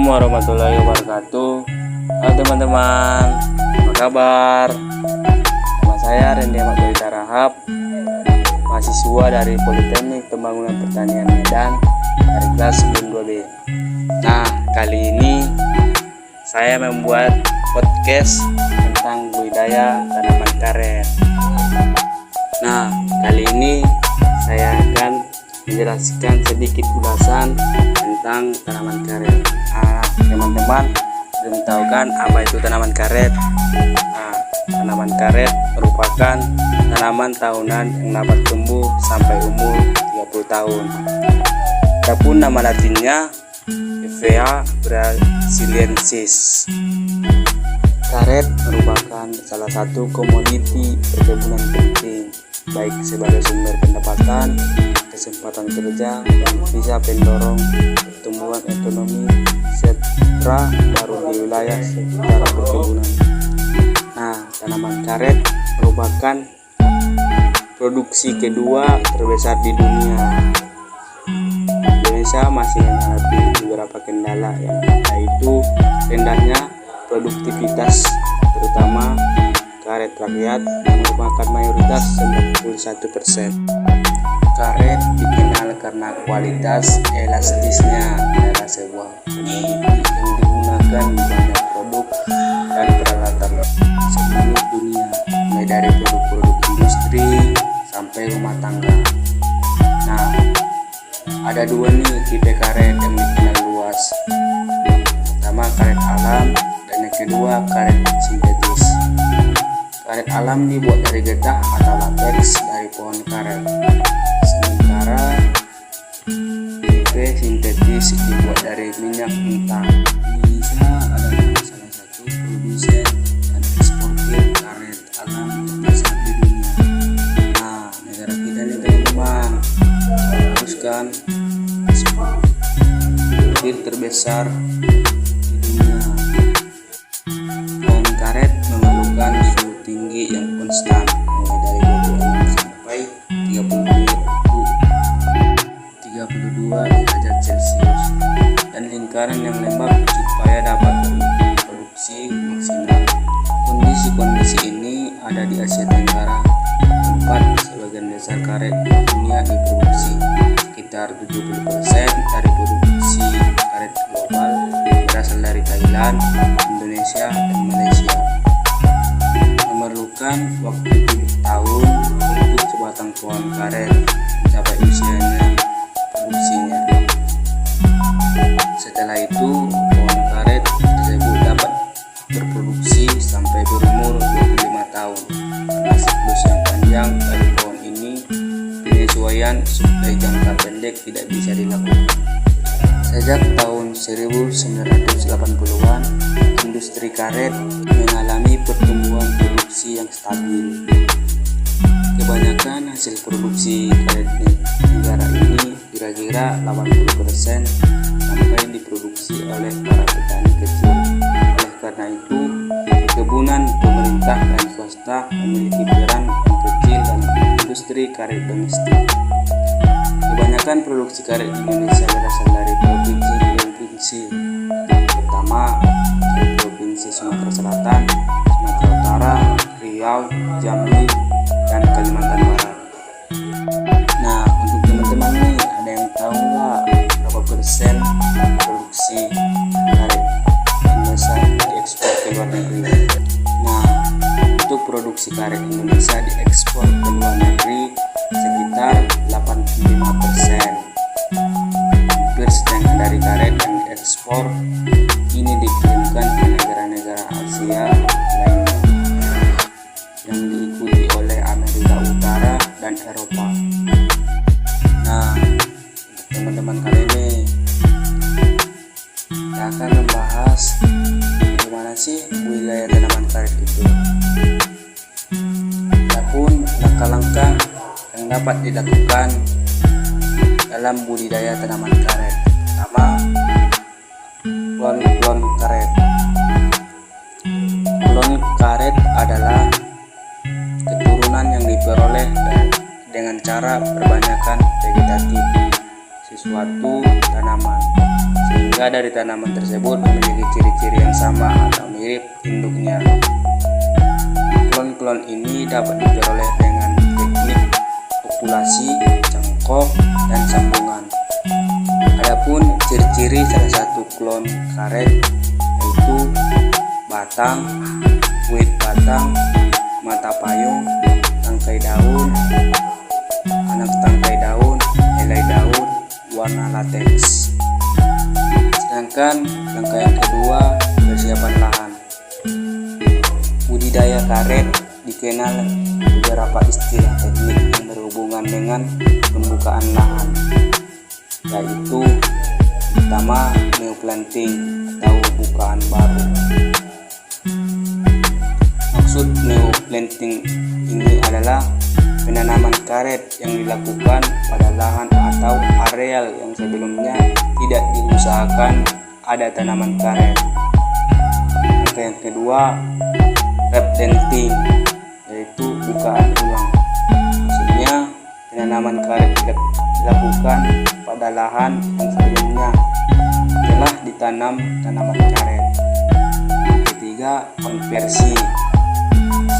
Assalamualaikum warahmatullahi wabarakatuh. Halo teman-teman, apa kabar? Nama saya Rendy Ahmad Balita Rahab, mahasiswa dari Politeknik Pembangunan Pertanian Medan dari kelas 2B. Nah, kali ini saya membuat podcast tentang budidaya tanaman karet. Nah, kali ini saya akan menjelaskan sedikit ulasan tentang tanaman karet. Teman-teman belum tahu kan apa itu tanaman karet? Tanaman karet merupakan tanaman tahunan yang dapat tumbuh sampai umur 30 tahun. Adapun nama latinnya Hevea brasiliensis. Karet merupakan salah satu komoditi perkebunan penting, baik sebagai sumber pendapatan, kesempatan kerja, dan bisa mendorong pertumbuhan ekonomi sejahtera baru di wilayah sekitar perkebunan. Nah, tanaman karet merupakan produksi kedua terbesar di dunia. Indonesia masih menghadapi beberapa kendala, yaitu rendahnya produktivitas, terutama karet rakyat yang merupakan mayoritas 91%. Karet dikenal karena kualitas elastisnya adalah sebuah komoditi yang digunakan di banyak produk dan peralatan seluruh dunia, mulai dari produk-produk industri sampai rumah tangga. Nah, ada dua nih tipe karet yang dikenal luas. Pertama, karet alam, dan yang kedua, karet sintetis. Karet alam dibuat dari getah atau latex dari pohon karet. Sementara tipe sintetis dibuat dari minyak mentah. Indonesia adalah salah satu produsen dan eksportir karet alam terbesar di dunia. Nah, negara kita nih teman-teman teruskan eksportir terbesar di dunia. Pohon karet memerlukan suhu tinggi yang konstan, mulai dari 26 sampai 32 derajat Celcius, dan lingkaran yang lembab supaya dapat produksi maksimal. Kondisi ini ada di Asia Tenggara, tempat sebagian besar karet dunia diproduksi. Sekitar 70% dari produksi karet global berasal dari Thailand, Indonesia, dan Malaysia. Memerlukan waktu 7 tahun untuk sebatang pohon karet mencapai usianya produksinya. Setelah itu, pohon karet tersebut dapat berproduksi sampai berumur 25 tahun. Karena siklus yang panjang dari pohon ini, penyesuaian suplai jangka pendek tidak bisa dilakukan. Sejak tahun 1980-an, industri karet mengalami pertumbuhan produksi yang stabil. Kebanyakan hasil produksi karet di negara ini kira-kira 80% sampai diproduksi oleh para petani kecil. Oleh karena itu, perkebunan pemerintah dan swasta memiliki peran yang kecil dalam industri karet domestik. Kebanyakan produksi karet di Indonesia berasal dari provinsi-provinsi, terutama dari Provinsi Sumatera Selatan, Sumatera Utara, Riau, Jambi, dan Kalimantan Barat. Nah, untuk teman-teman nih, ada yang tahu nggak berapa persen produksi karet Indonesia diekspor ke luar negeri? Nah, untuk produksi karet Indonesia diekspor ke luar negeri sekitar 85%. Hampir setengah dari karet yang diekspor ini dikirimkan ke negara-negara Asia lainnya, yang diikuti oleh Amerika Utara dan Eropa. Nah, untuk teman-teman kali ini kita akan membahas bagaimana sih budidaya tanaman karet itu. Adapun langkah-langkah yang dapat dilakukan dalam budidaya tanaman karet. Pertama, klon karet. Klon karet adalah keturunan yang diperoleh dengan cara perbanyakan vegetatif sesuatu tanaman, sehingga sehingga dari tanaman tersebut memiliki ciri-ciri yang sama atau mirip induknya. Klon-klon ini dapat diperoleh dengan teknik populasi, cangkok, dan sambungan. Adapun ciri-ciri salah satu klon karet yaitu batang, kulit batang, mata payung, tangkai daun, anak tangkai daun, helai daun, warna lateks. Sedangkan langkah yang kedua, persiapan lahan. Budidaya karet dikenal beberapa istilah teknik yang berhubungan dengan pembukaan lahan, yaitu pertama neoplanting atau bukaan baru. Maksud neoplanting ini adalah penanaman karet yang dilakukan pada lahan atau areal yang sebelumnya tidak diusahakan ada tanaman karet. Langkah yang kedua, replanting, yaitu bukaan ulang. Maksudnya penanaman karet dilakukan pada lahan yang sebelumnya telah ditanam tanaman karet. Ketiga, konversi.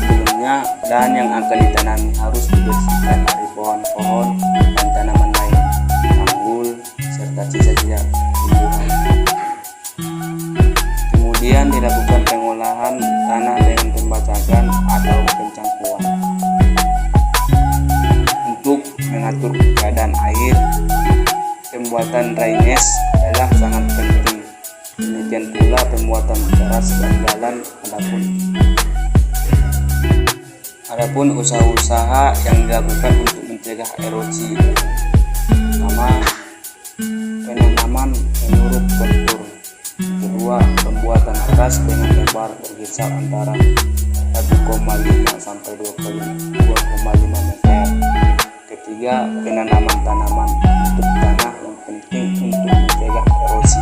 Sebelumnya lahan yang akan ditanami harus dibersihkan dari pohon-pohon dan tanaman lain, tanggul, serta sisa-sisa tumbuhan. Kemudian dilakukan pengolahan tanah dengan pembacakan atau pencangkuan. Untuk mengatur keadaan air, pembuatan drainase adalah sangat penting. Demikian pula pembuatan teras dan jalan. Adapun usaha-usaha yang dilakukan untuk mencegah erosi, pertama, penanaman menurut kontur. Kedua, pembuatan teras dengan lebar berkisar antara 1,5 sampai 2,5 meter. Ketiga, penanaman tanaman untuk tanah yang penting untuk mencegah erosi.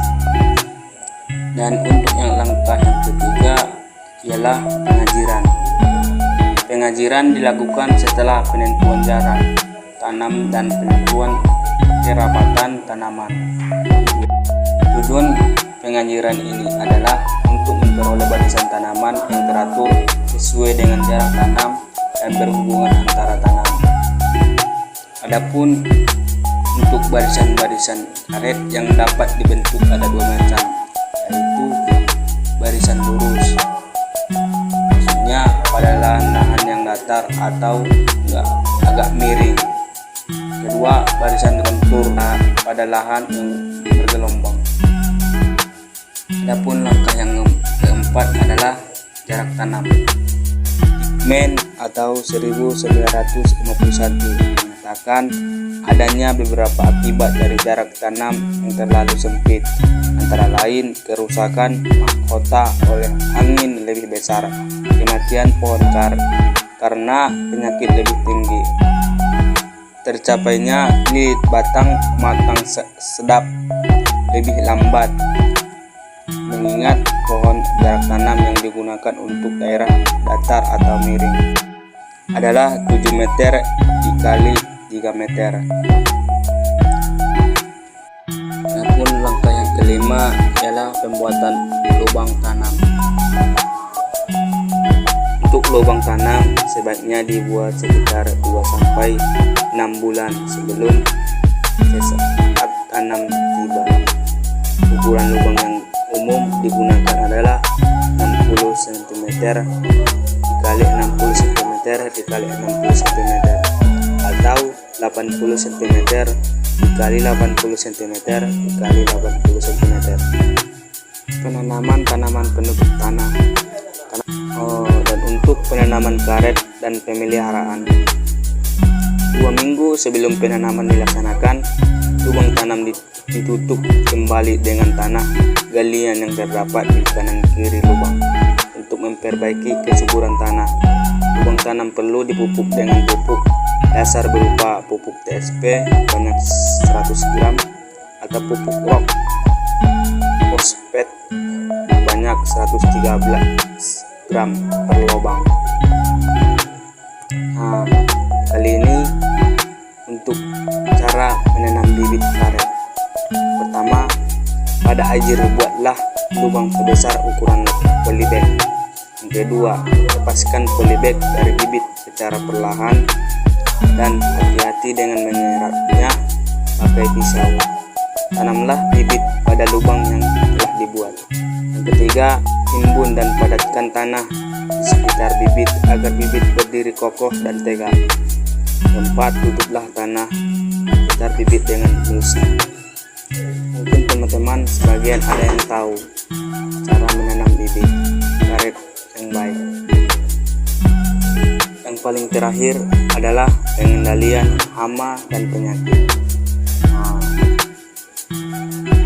Dan untuk yang langkah yang ketiga ialah pengajiran. Pengajiran dilakukan setelah penentuan jarak tanam dan penentuan kerapatan tanaman. Tujuan pengajiran ini adalah untuk memperoleh barisan tanaman yang teratur sesuai dengan jarak tanam dan berhubungan antara tanaman. Adapun untuk barisan-barisan karet yang dapat dibentuk ada dua macam, yaitu barisan lurus, maksudnya pada lahan-lahan yang datar atau agak miring. Kedua, barisan kontur pada lahan yang bergelombang. Adapun langkah yang keempat adalah jarak tanam. Dickman atau 1951 mengatakan adanya beberapa akibat dari jarak tanam yang terlalu sempit, antara lain kerusakan mahkota oleh angin lebih besar, kematian pohon karena penyakit lebih tinggi, tercapainya lilit batang matang sedap lebih lambat, mengingat pohon jarak tanam yang digunakan untuk daerah datar atau miring adalah 7 meter dikali 3 meter. Adapun langkah yang kelima ialah pembuatan lubang tanam. Untuk lubang tanam sebaiknya dibuat sekitar 2-6 bulan sebelum saat tanam tiba. Ukuran lubang yang umum digunakan adalah 60 cm dikali 60 cm dikali 60 cm atau 80 cm dikali 80 cm dikali 80 cm. Penanaman tanaman penutup tanah. Dan untuk penanaman karet dan pemeliharaan, 2 minggu sebelum penanaman dilaksanakan, lubang tanam ditutup kembali dengan tanah galian yang terdapat di kanan kiri lubang untuk memperbaiki kesuburan tanah. Lubang tanam perlu dipupuk dengan pupuk dasar berupa pupuk TSP banyak 100 gram atau pupuk rock fosfat banyak 113 gram per lubang. Kali ini untuk cara menanam bibit karet. Pertama, pada air buatlah lubang sebesar ukuran polybag. Yang kedua, lepaskan polybag dari bibit secara perlahan dan hati-hati dengan menyeretnya pakai pisau. Tanamlah bibit pada lubang yang telah dibuat. Yang ketiga, timbun dan padatkan tanah di sekitar bibit agar bibit berdiri kokoh dan tegak. Keempat, tutuplah tanah sekitar bibit dengan mulsa. Mungkin teman-teman sebagian ada yang tahu cara menanam bibit karet yang baik. Yang paling terakhir adalah pengendalian hama dan penyakit.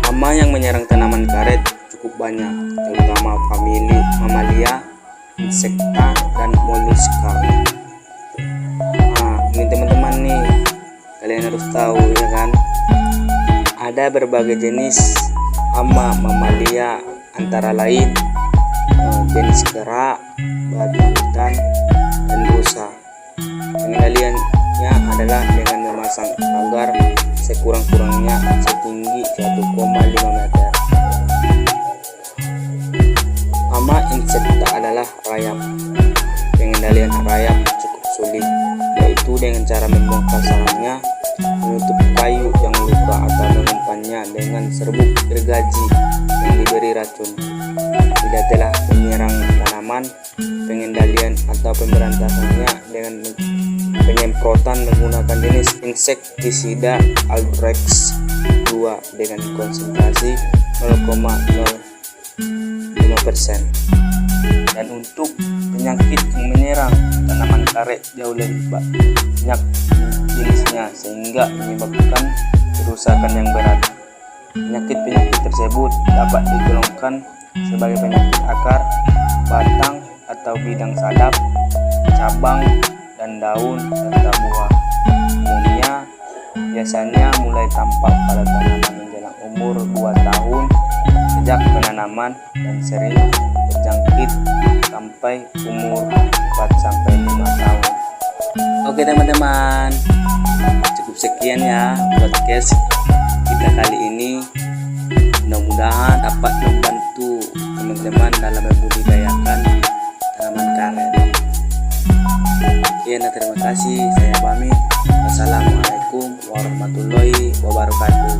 Hama yang menyerang tanaman karet cukup banyak, terutama famili Mamalia, Insecta, dan Mollusca. Ini teman-teman nih, kalian harus tahu ya kan, ada berbagai jenis hama Mamalia, antara lain jenis kera, babi hutan, dan rusa. Pengendaliannya adalah dengan memasang pagar sekurang-kurangnya setinggi 1,5 meter. Hama Insecta adalah rayap. Pengendalian rayap cukup sulit, yaitu dengan cara membongkar sarangnya, menutup kayu yang luka, atau mengumpannya dengan serbuk gergaji yang diberi racun. Bila telah menyerang tanaman, pengendalian atau pemberantasannya dengan penyemprotan menggunakan jenis insektisida Aldrex 2 dengan konsentrasi 0,05%. Dan untuk penyakit yang menyerang tanaman karet jauh lebih banyak jenisnya, sehingga menyebabkan kerusakan yang berat. Penyakit-penyakit tersebut dapat digolongkan sebagai penyakit akar, batang atau bidang sadap, cabang dan daun, serta buah. Umumnya biasanya mulai tampak pada tanaman menjelang umur 2 tahun sejak penanaman dan sering berjangkit sampai umur 4-5 tahun. Oke teman-teman, cukup sekian ya podcast kita kali ini. Mudah-mudahan dapat membantu teman-teman dalam membudidayakan tanaman karet. Sekian, terima kasih. Saya pamit. Wassalamualaikum warahmatullahi wabarakatuh.